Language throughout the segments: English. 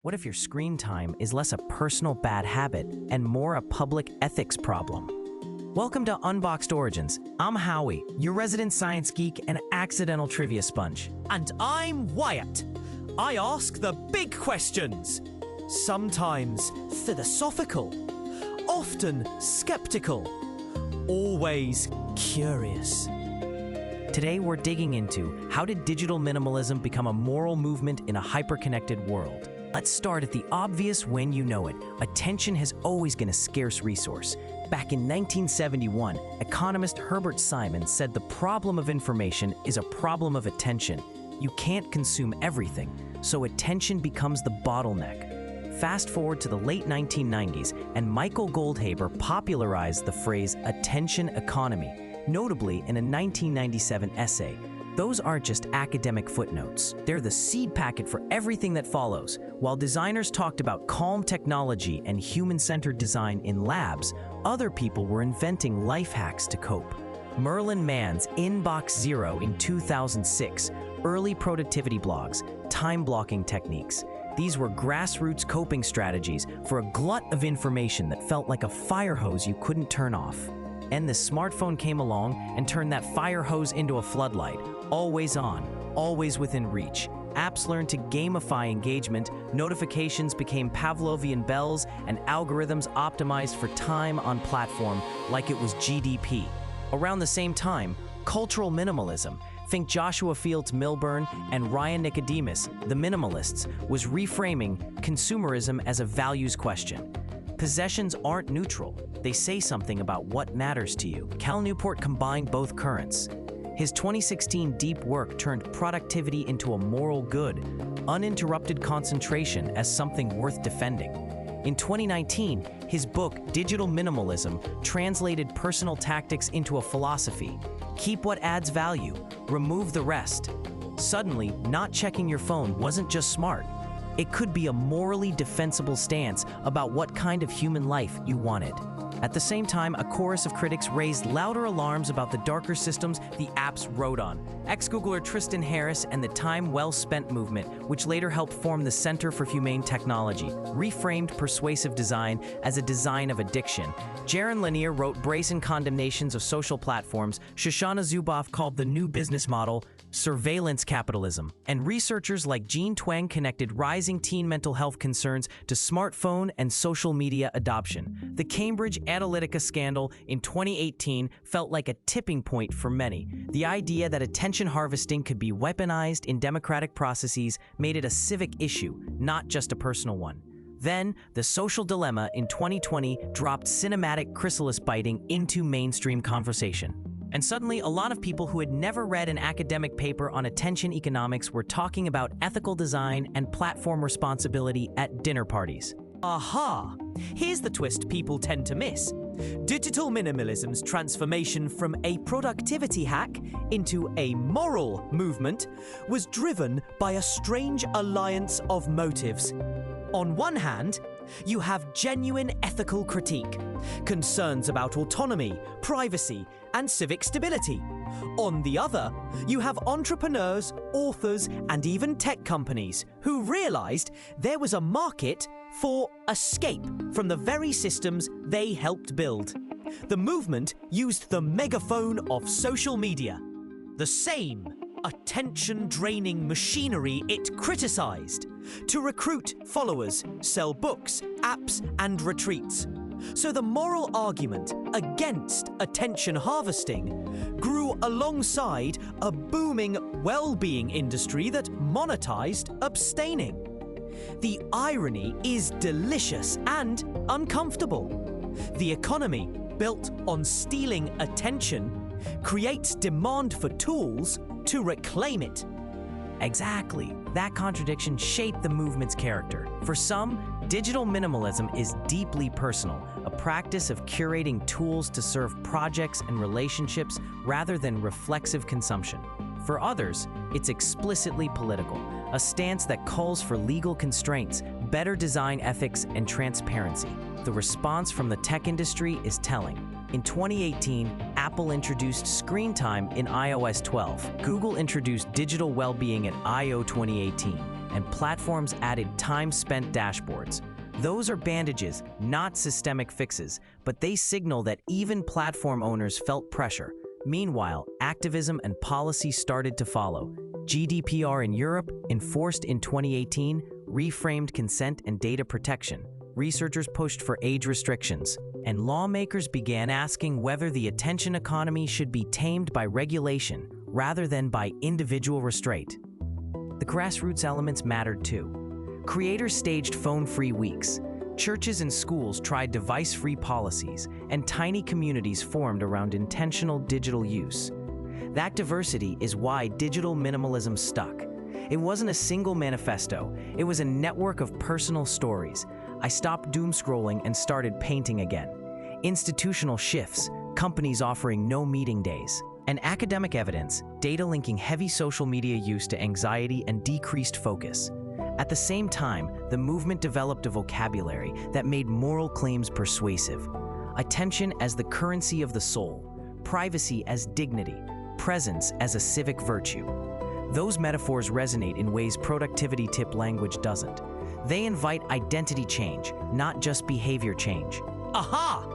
What if your screen time is less a personal bad habit and more a public ethics problem? Welcome to Unboxd Origins. I'm Howie, your resident science geek and accidental trivia sponge. And I'm Wyatt. I ask the big questions. Sometimes philosophical, often skeptical, always curious. Today we're digging into how did digital minimalism become a moral movement in a hyperconnected world? Let's start at the obvious when you know it. Attention has always been a scarce resource. Back in 1971, economist Herbert Simon said the problem of information is a problem of attention. You can't consume everything, so attention becomes the bottleneck. Fast forward to the late 1990s, and Michael Goldhaber popularized the phrase attention economy, notably in a 1997 essay. Those aren't just academic footnotes. They're the seed packet for everything that follows. While designers talked about calm technology and human-centered design in labs, other people were inventing life hacks to cope. Merlin Mann's Inbox Zero in 2006, early productivity blogs, time-blocking techniques. These were grassroots coping strategies for a glut of information that felt like a fire hose you couldn't turn off. And the smartphone came along and turned that fire hose into a floodlight. Always on, always within reach. Apps learned to gamify engagement, notifications became Pavlovian bells, and algorithms optimized for time on platform like it was GDP. Around the same time, cultural minimalism, think Joshua Fields Millburn and Ryan Nicodemus, the minimalists, was reframing consumerism as a values question. Possessions aren't neutral. They say something about what matters to you. Cal Newport combined both currents. His 2016 deep work turned productivity into a moral good, uninterrupted concentration as something worth defending. In 2019, his book, Digital Minimalism, translated personal tactics into a philosophy. Keep what adds value, remove the rest. Suddenly, not checking your phone wasn't just smart. It could be a morally defensible stance about what kind of human life you wanted. At the same time, a chorus of critics raised louder alarms about the darker systems the apps rode on. Ex-Googler Tristan Harris and the Time Well Spent movement, which later helped form the Center for Humane Technology, reframed persuasive design as a design of addiction. Jaron Lanier wrote brazen condemnations of social platforms. Shoshana Zuboff called the new business model surveillance capitalism. And researchers like Jean Twenge connected rising teen mental health concerns to smartphone and social media adoption. The Cambridge Analytica scandal in 2018 felt like a tipping point for many. The idea that attention harvesting could be weaponized in democratic processes made it a civic issue, not just a personal one. Then, The Social Dilemma in 2020 dropped cinematic chrysalis biting into mainstream conversation. And suddenly, a lot of people who had never read an academic paper on attention economics were talking about ethical design and platform responsibility at dinner parties. Aha! Here's the twist people tend to miss. Digital minimalism's transformation from a productivity hack into a moral movement was driven by a strange alliance of motives. On one hand, you have genuine ethical critique, concerns about autonomy, privacy, and civic stability. On the other, you have entrepreneurs, authors, and even tech companies who realized there was a market for escape from the very systems they helped build. The movement used the megaphone of social media, the same attention-draining machinery it criticized, to recruit followers, sell books, apps, and retreats. So the moral argument against attention harvesting grew alongside a booming well-being industry that monetized abstaining. The irony is delicious and uncomfortable. The economy, built on stealing attention, creates demand for tools to reclaim it. Exactly. That contradiction shaped the movement's character. For some, digital minimalism is deeply personal, a practice of curating tools to serve projects and relationships rather than reflexive consumption. For others, it's explicitly political, a stance that calls for legal constraints, better design ethics, and transparency. The response from the tech industry is telling. In 2018, Apple introduced screen time in iOS 12. Google introduced digital well-being at I/O 2018. and platforms added time-spent dashboards. Those are bandages, not systemic fixes, but they signal that even platform owners felt pressure. Meanwhile, activism and policy started to follow. GDPR in Europe, enforced in 2018, reframed consent and data protection. Researchers pushed for age restrictions, and lawmakers began asking whether the attention economy should be tamed by regulation rather than by individual restraint. The grassroots elements mattered too. Creators staged phone-free weeks. Churches and schools tried device-free policies, and tiny communities formed around intentional digital use. That diversity is why digital minimalism stuck. It wasn't a single manifesto, it was a network of personal stories. I stopped doom scrolling and started painting again. Institutional shifts, companies offering no meeting days, and academic evidence, data linking heavy social media use to anxiety and decreased focus. At the same time, the movement developed a vocabulary that made moral claims persuasive. Attention as the currency of the soul, privacy as dignity, presence as a civic virtue. Those metaphors resonate in ways productivity tip language doesn't. They invite identity change, not just behavior change. Aha!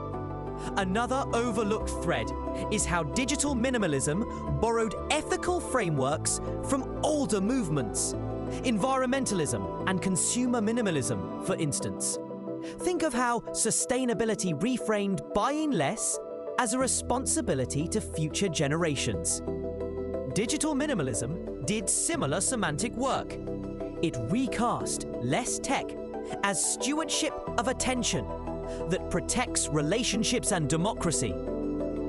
Another overlooked thread is how digital minimalism borrowed ethical frameworks from older movements. Environmentalism and consumer minimalism, for instance. Think of how sustainability reframed buying less as a responsibility to future generations. Digital minimalism did similar semantic work. It recast less tech as stewardship of attention that protects relationships and democracy.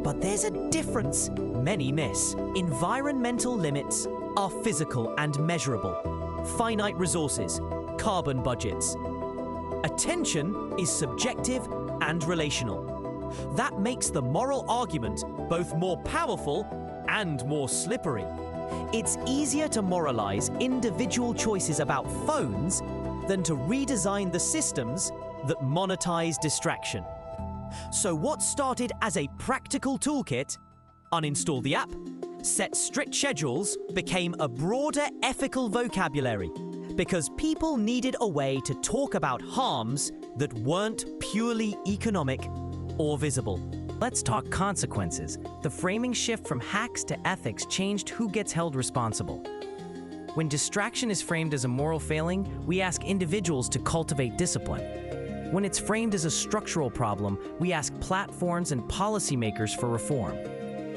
But there's a difference many miss. Environmental limits are physical and measurable. Finite resources, carbon budgets. Attention is subjective and relational. That makes the moral argument both more powerful and more slippery. It's easier to moralize individual choices about phones than to redesign the systems that monetize distraction. So what started as a practical toolkit, uninstall the app, set strict schedules, became a broader ethical vocabulary because people needed a way to talk about harms that weren't purely economic or visible. Let's talk consequences. The framing shift from hacks to ethics changed who gets held responsible. When distraction is framed as a moral failing, we ask individuals to cultivate discipline. When it's framed as a structural problem, we ask platforms and policymakers for reform.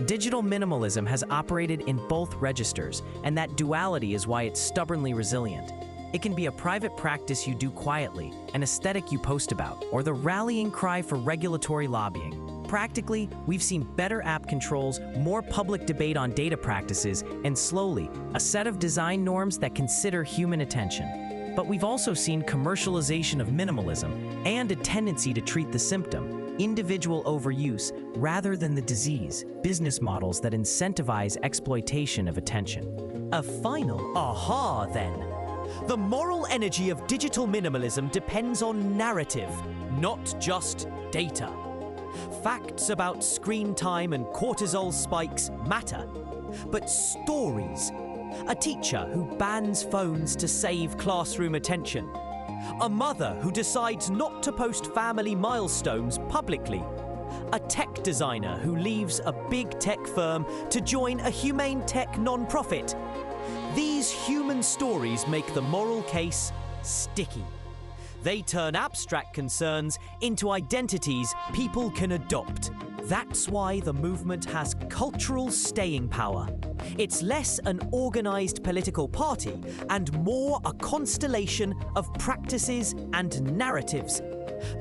Digital minimalism has operated in both registers, and that duality is why it's stubbornly resilient. It can be a private practice you do quietly, an aesthetic you post about, or the rallying cry for regulatory lobbying. Practically, we've seen better app controls, more public debate on data practices, and slowly, a set of design norms that consider human attention. But we've also seen commercialization of minimalism and a tendency to treat the symptom, individual overuse, rather than the disease, business models that incentivize exploitation of attention. A final aha, then. The moral energy of digital minimalism depends on narrative, not just data. Facts about screen time and cortisol spikes matter, but stories. A teacher who bans phones to save classroom attention. A mother who decides not to post family milestones publicly. A tech designer who leaves a big tech firm to join a humane tech non-profit. These human stories make the moral case sticky. They turn abstract concerns into identities people can adopt. That's why the movement has cultural staying power. It's less an organized political party and more a constellation of practices and narratives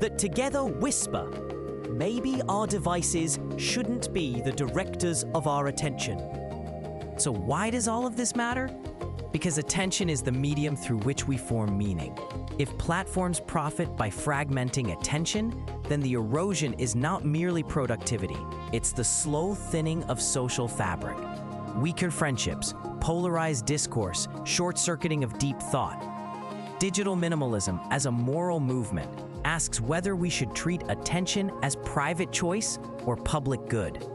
that together whisper, maybe our devices shouldn't be the directors of our attention. So why does all of this matter? Because attention is the medium through which we form meaning. If platforms profit by fragmenting attention, then the erosion is not merely productivity, it's the slow thinning of social fabric. Weaker friendships, polarized discourse, short-circuiting of deep thought. Digital minimalism as a moral movement asks whether we should treat attention as private choice or public good.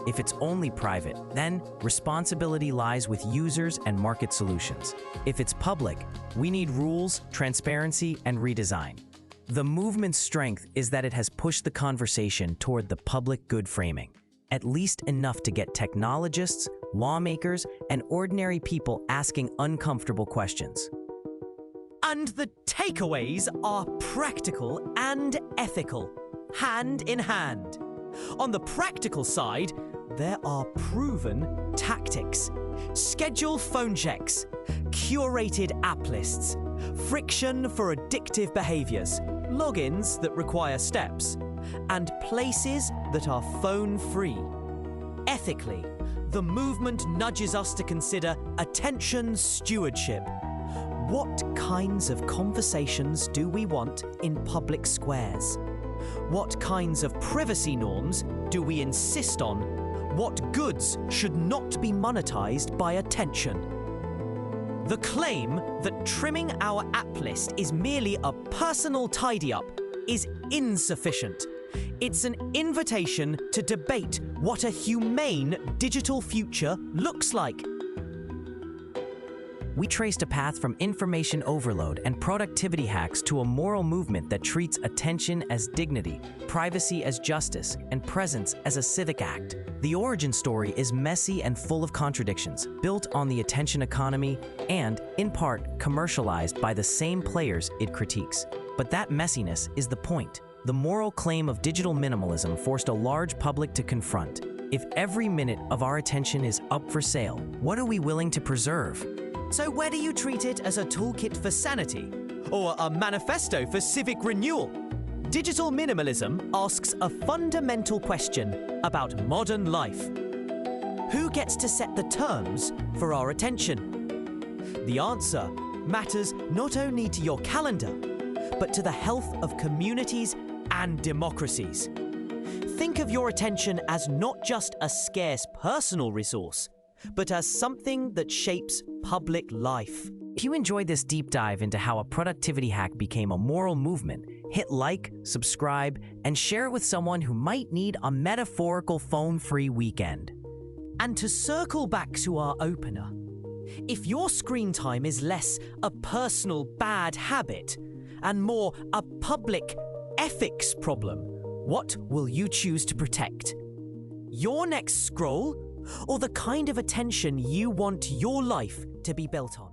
If it's only private, then responsibility lies with users and market solutions. If it's public, we need rules, transparency, and redesign. The movement's strength is that it has pushed the conversation toward the public good framing, at least enough to get technologists, lawmakers, and ordinary people asking uncomfortable questions. And the takeaways are practical and ethical, hand in hand. On the practical side, there are proven tactics. Scheduled phone checks, curated app lists, friction for addictive behaviors, logins that require steps, and places that are phone-free. Ethically, the movement nudges us to consider attention stewardship. What kinds of conversations do we want in public squares? What kinds of privacy norms do we insist on? What goods should not be monetized by attention? The claim that trimming our app list is merely a personal tidy-up is insufficient. It's an invitation to debate what a humane digital future looks like. We traced a path from information overload and productivity hacks to a moral movement that treats attention as dignity, privacy as justice, and presence as a civic act. The origin story is messy and full of contradictions, built on the attention economy and, in part, commercialized by the same players it critiques. But that messiness is the point. The moral claim of digital minimalism forced a large public to confront. If every minute of our attention is up for sale, what are we willing to preserve? So whether you treat it as a toolkit for sanity or a manifesto for civic renewal, digital minimalism asks a fundamental question about modern life. Who gets to set the terms for our attention? The answer matters not only to your calendar, but to the health of communities and democracies. Think of your attention as not just a scarce personal resource, but as something that shapes public life. If you enjoyed this deep dive into how a productivity hack became a moral movement, hit like, subscribe, and share it with someone who might need a metaphorical phone-free weekend. And to circle back to our opener, if your screen time is less a personal bad habit and more a public ethics problem, what will you choose to protect? Your next scroll, or the kind of attention you want your life to be built on?